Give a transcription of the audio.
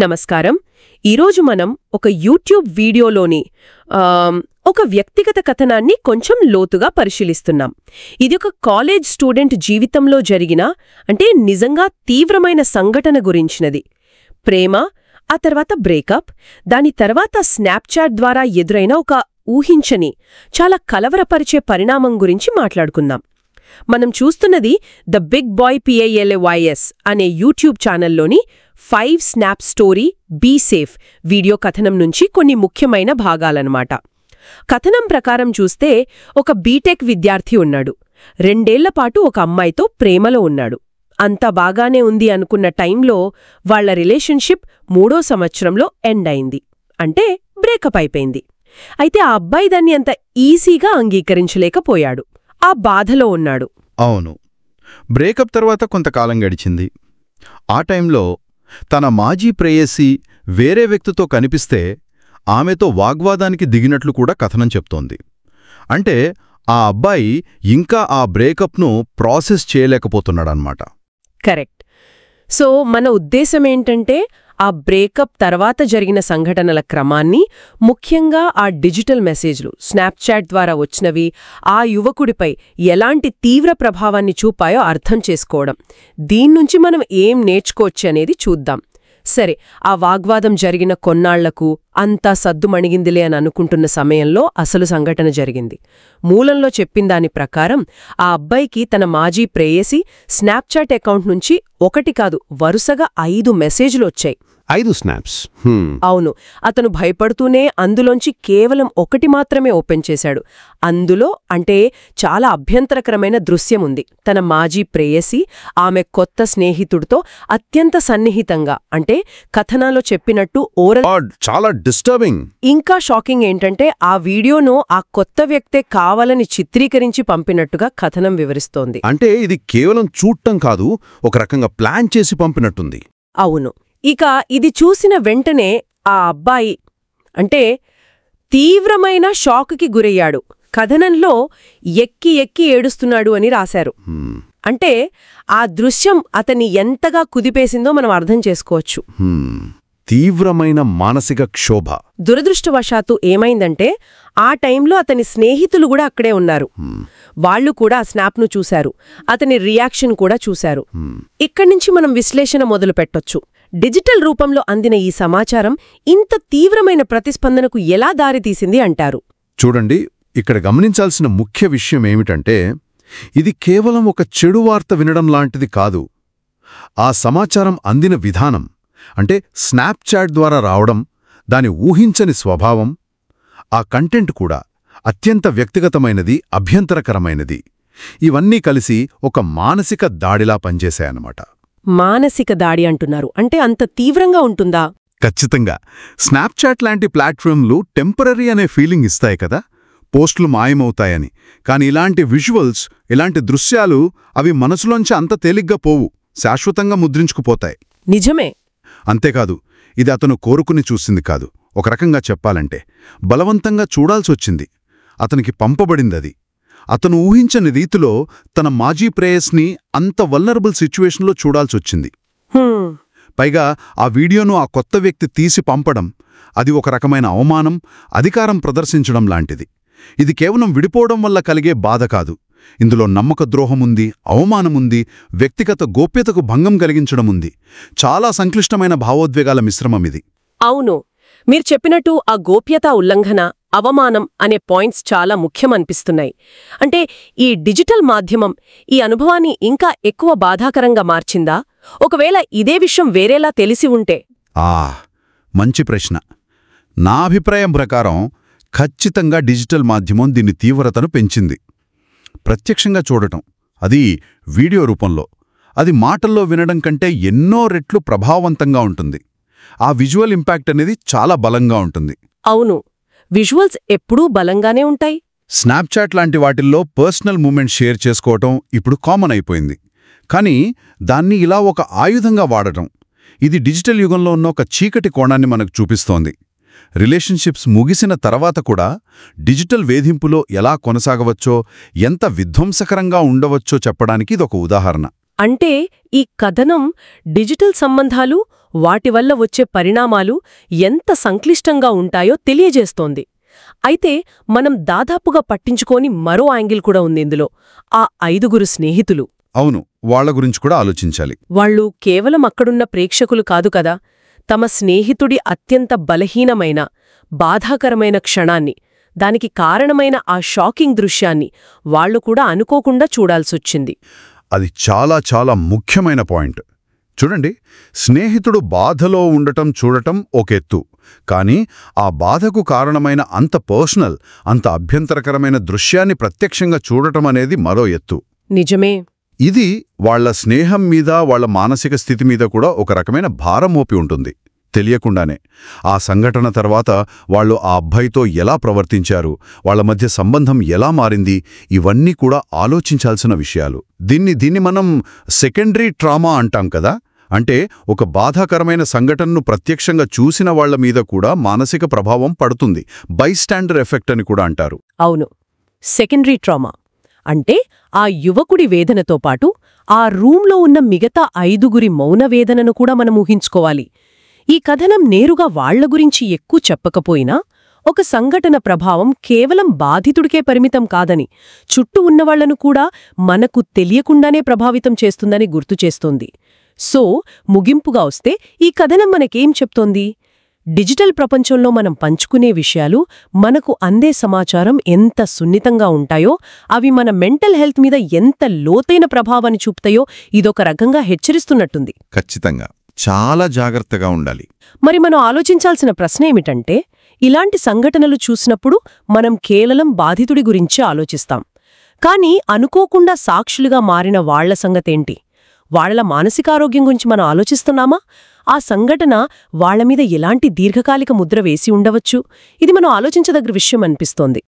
నమస్కారం. ఈరోజు మనం ఒక యూట్యూబ్ వీడియోలోని ఒక వ్యక్తిగత కథనాన్ని కొంచెం లోతుగా పరిశీలిస్తున్నాం. ఇది ఒక కాలేజ్ స్టూడెంట్ జీవితంలో జరిగిన నిజంగా తీవ్రమైన సంఘటన గురించినది. ప్రేమ, ఆ తర్వాత బ్రేకప్, దాని తర్వాత స్నాప్చాట్ ద్వారా ఎదురైన ఒక ఊహించని, చాలా కలవరపరిచే పరిణామం గురించి మాట్లాడుకుందాం. మనం చూస్తున్నది ద బిగ్ బాయ్ PILAYS అనే యూట్యూబ్ ఛానల్లోని 5 snap story be safe video కథనం నుంచి కొన్ని ముఖ్యమైన భాగాలన్నమాట. కథనం ప్రకారం చూస్తే ఒక బీటెక్ విద్యార్థి ఉన్నాడు. 2 ఏళ్లపాటు ఒక అమ్మాయితో ప్రేమలో ఉన్నాడు. అంతా బాగానే ఉంది అనుకున్న టైంలో వాళ్ల రిలేషన్షిప్ 3వ సంవత్సరంలో ఎండ్ అయింది. బ్రేకప్ అయిపోయింది. అయితే ఆ అబ్బాయి దాన్ని అంత ఈజీగా అంగీకరించలేకపోయాడు. ఆ బాధలో ఉన్నాడు. అవును, బ్రేకప్ తర్వాత కొంతకాలం గడిచింది. ఆ టైంలో తన మాజీ ప్రేయసి వేరే వ్యక్తితో కనిపిస్తే ఆమెతో వాగ్వాదానికి దిగినట్లు కూడా కథనం చెప్తోంది. ఆ అబ్బాయి ఇంకా ఆ బ్రేకప్ను ప్రాసెస్ చేయలేకపోతున్నాడన్నమాట. కరెక్ట్. సో మన ఉద్దేశమేంటంటే ఆ బ్రేకప్ తర్వాత జరిగిన సంఘటనల క్రమాన్ని, ముఖ్యంగా ఆ డిజిటల్ మెసేజ్లు స్నాప్చాట్ ద్వారా వచ్చినవి ఆ యువకుడిపై ఎలాంటి తీవ్ర ప్రభావాన్ని చూపాయో అర్థం చేసుకోవడం. దీన్నుంచి మనం ఏం నేర్చుకోవచ్చనేది చూద్దాం. సరే, ఆ వాగ్వాదం జరిగిన కొన్నాళ్లకు అంతా సద్దుమణిగిందిలే అని అనుకుంటున్న సమయంలో అసలు సంఘటన జరిగింది. మూలంలో చెప్పిందాని ప్రకారం ఆ అబ్బాయికి తన మాజీ ప్రేయసి స్నాప్చాట్ అకౌంట్ నుంచి 1 కాదు, వరుసగా 5 మెసేజ్లు వచ్చాయి. 5 స్నాప్స్? అవును. అతను భయపడుతూనే అందులోంచి కేవలం 1 మాత్రమే ఓపెన్ చేశాడు. అందులో చాలా అభ్యంతరకరమైన దృశ్యముంది. తన మాజీ ప్రేయసి ఆమె కొత్త స్నేహితుడితో అత్యంత సన్నిహితంగా, కథనాలో చెప్పినట్టు చాలా డిస్టర్బింగ్. ఇంకా షాకింగ్ ఏంటంటే ఆ వీడియోను ఆ కొత్త వ్యక్తే కావాలని చిత్రీకరించి పంపినట్టుగా కథనం వివరిస్తోంది. ఇది కేవలం చూడటం కాదు, ఒక రకంగా ప్లాన్ చేసి పంపినట్టుంది. అవును. ఇక ఇది చూసిన వెంటనే ఆ అబ్బాయి తీవ్రమైన షాకుకి గురయ్యాడు. కథనంలో ఎక్కి ఎక్కి ఏడుస్తున్నాడు అని రాశారు. ఆ దృశ్యం అతన్ని ఎంతగా కుదిపేసిందో మనం అర్థం చేసుకోవచ్చు. తీవ్రమైన మానసిక క్షోభ. దురదృష్టవశాత్తు ఏమైందంటే ఆ టైంలో అతని స్నేహితులు కూడా అక్కడే ఉన్నారు. వాళ్లు కూడా స్నాప్ను చూశారు. అతని రియాక్షన్ కూడా చూశారు. ఇక్కడ్నుంచి మనం విశ్లేషణ మొదలు పెట్టొచ్చు. డిజిటల్ రూపంలో అందిన ఈ సమాచారం ఇంత తీవ్రమైన ప్రతిస్పందనకు ఎలా దారితీసింది అంటారు? చూడండి, ఇక్కడ గమనించాల్సిన ముఖ్య విషయం ఏమిటంటే, ఇది కేవలం ఒక చెడు వార్త వినడం లాంటిది కాదు. ఆ సమాచారం అందిన విధానం, స్నాప్చాట్ ద్వారా రావడం, దాని ఊహించని స్వభావం, ఆ కంటెంట్ కూడా అత్యంత వ్యక్తిగతమైనది, అభ్యంతరకరమైనది. ఇవన్నీ కలిసి ఒక మానసిక దాడిలా పనిచేశాయన్నమాట. మానసిక దాడి అంటున్నారు. అంత తీవ్రంగా ఉంటుందా? ఖచ్చితంగా. స్నాప్చాట్ లాంటి ప్లాట్ఫామ్లు టెంపరరీ అనే ఫీలింగ్ ఇస్తాయి కదా, పోస్టులు మాయమవుతాయని. కాని ఇలాంటి విజువల్స్, ఇలాంటి దృశ్యాలు అవి మనసులోంచి అంత తేలిగ్గా పోవు, శాశ్వతంగా ముద్రించుకుపోతాయి. నిజమే. అంతేకాదు, ఇది అతను కోరుకుని చూసింది కాదు. ఒక రకంగా చెప్పాలంటే బలవంతంగా చూడాల్సొచ్చింది. అతనికి పంపబడిందది. అతను ఊహించని రీతిలో తన మాజీ ప్రేయస్ని అంత వల్నరబుల్ సిచ్యువేషన్లో చూడాల్సొచ్చింది. పైగా ఆ వీడియోను ఆ కొత్త వ్యక్తి తీసి పంపడం, అది ఒక రకమైన అవమానం, అధికారం ప్రదర్శించడం లాంటిది. ఇది కేవలం విడిపోవడం వల్ల కలిగే బాధ కాదు. ఇందులో నమ్మక ద్రోహముంది, అవమానముంది, వ్యక్తిగత గోప్యతకు భంగం కలిగించడముంది. చాలా సంక్లిష్టమైన భావోద్వేగాల మిశ్రమమిది. అవును, మీరు చెప్పినట్టు ఆ గోప్యతా ఉల్లంఘన, అవమానం అనే పాయింట్స్ చాలా ముఖ్యమనిపిస్తున్నాయి. ఈ డిజిటల్ మాధ్యమం ఈ అనుభవాన్ని ఇంకా ఎక్కువ బాధాకరంగా మార్చిందా? ఒకవేళ ఇదే విషయం వేరేలా తెలిసి ఉంటే? మంచి ప్రశ్న. నా అభిప్రాయం ప్రకారం ఖచ్చితంగా డిజిటల్ మాధ్యమం దీని తీవ్రతను పెంచింది. ప్రత్యక్షంగా చూడటం, అది వీడియో రూపంలో, అది మాటల్లో వినడం కంటే ఎన్నో రెట్లు ప్రభావవంతంగా ఉంటుంది. ఆ విజువల్ ఇంపాక్ట్ అనేది చాలా బలంగా ఉంటుంది. అవును, విజువల్స్ ఎప్పుడూ బలంగానే ఉంటాయి. స్నాప్చాట్ లాంటి వాటిల్లో పర్సనల్ మూమెంట్ షేర్ చేసుకోవటం ఇప్పుడు కామన్ అయిపోయింది. కానీ దాన్ని ఇలా ఒక ఆయుధంగా వాడటం, ఇది డిజిటల్ యుగంలో ఉన్న ఒక చీకటి కోణాన్ని మనకు చూపిస్తోంది. రిలేషన్షిప్స్ ముగిసిన తర్వాత కూడా డిజిటల్ వేధింపులో ఎలా కొనసాగవచ్చో, ఎంత విధ్వంసకరంగా ఉండవచ్చో చెప్పడానికి ఇదొక ఉదాహరణ. ఈ కథనం డిజిటల్ సంబంధాలు వాటి వల్ల వచ్చే పరిణామాలు ఎంత సంక్లిష్టంగా ఉంటాయో తెలియజేస్తోంది. అయితే మనం దాదాపుగా పట్టించుకోని మరో యాంగిల్ కూడా ఉంది ఇందులో. ఆ 5 స్నేహితులు. అవును, వాళ్ళ గురించి కూడా ఆలోచించాలి. వాళ్ళు కేవలం అక్కడున్న ప్రేక్షకులు కాదు కదా. తమ స్నేహితుడి అత్యంత బలహీనమైన, బాధాకరమైన క్షణాన్ని, దానికి కారణమైన ఆ షాకింగ్ దృశ్యాన్ని వాళ్లు కూడా అనుకోకుండా చూడాల్సొచ్చింది. అది చాలా చాలా ముఖ్యమైన పాయింట్. చూడండి, స్నేహితుడు బాధలో ఉండటం చూడటం ఒకెత్తు, కానీ ఆ బాధకు కారణమైన అంత పర్సనల్, అంత అభ్యంతరకరమైన దృశ్యాన్ని ప్రత్యక్షంగా చూడటం అనేది మరో ఎత్తు. నిజమే. ఇది వాళ్ల స్నేహం మీద, వాళ్ల మానసిక స్థితి మీద కూడా ఒక రకమైన భారం మోపి ఉంటుంది తెలియకుండానే. ఆ సంఘటన తర్వాత వాళ్ళు ఆ అబ్బాయితో ఎలా ప్రవర్తించారు, వాళ్ల మధ్య సంబంధం ఎలా మారింది, ఇవన్నీ కూడా ఆలోచించాల్సిన విషయాలు. దీన్ని మనం సెకండరీ ట్రామా అంటాం కదా. అంటే ఒక బాధాకరమైన సంఘటనను ప్రత్యక్షంగా చూసిన వాళ్ల మీద కూడా మానసిక ప్రభావం పడుతుంది. బైస్టాండర్ ఎఫెక్ట్ అని కూడా అంటారు. అవును, సెకండరీ ట్రామా అంటే ఆ యువకుడి వేదనతో పాటు ఆ రూంలో ఉన్న మిగతా 5 మౌన వేదనను కూడా మనం ఊహించుకోవాలి. ఈ కథనం నేరుగా వాళ్ల గురించి ఎక్కువ చెప్పకపోయినా ఒక సంఘటన ప్రభావం కేవలం బాధితుడికే పరిమితం కాదని, చుట్టూ ఉన్నవాళ్లను కూడా మనకు తెలియకుండానే ప్రభావితం చేస్తుందని గుర్తుచేస్తోంది. సో, ముగింపుగా వస్తే ఈ కథనం మనకేం చెప్తోంది? డిజిటల్ ప్రపంచంలో మనం పంచుకునే విషయాలు, మనకు అందే సమాచారం ఎంత సున్నితంగా ఉంటాయో, అవి మన మెంటల్ హెల్త్ మీద ఎంత లోతైన ప్రభావాన్ని చూపుతాయో ఇదొక రకంగా హెచ్చరిస్తున్నట్టుంది. ఖచ్చితంగా చాలా జాగ్రత్తగా ఉండాలి. మరి మనం ఆలోచించాల్సిన ప్రశ్న ఏమిటంటే, ఇలాంటి సంఘటనలు చూసినప్పుడు మనం కేవలం బాధితుడి గురించి ఆలోచిస్తాం. కానీ అనుకోకుండా సాక్షులుగా మారిన వాళ్ల సంగతేంటి? వాళ్ల మానసికారోగ్యం గురించి మనం ఆలోచిస్తున్నామా? ఆ సంఘటన వాళ్ల మీద ఎలాంటి దీర్ఘకాలిక ముద్ర వేసి ఉండవచ్చు? ఇది మనం ఆలోచించదగ్గ విషయం అనిపిస్తోంది.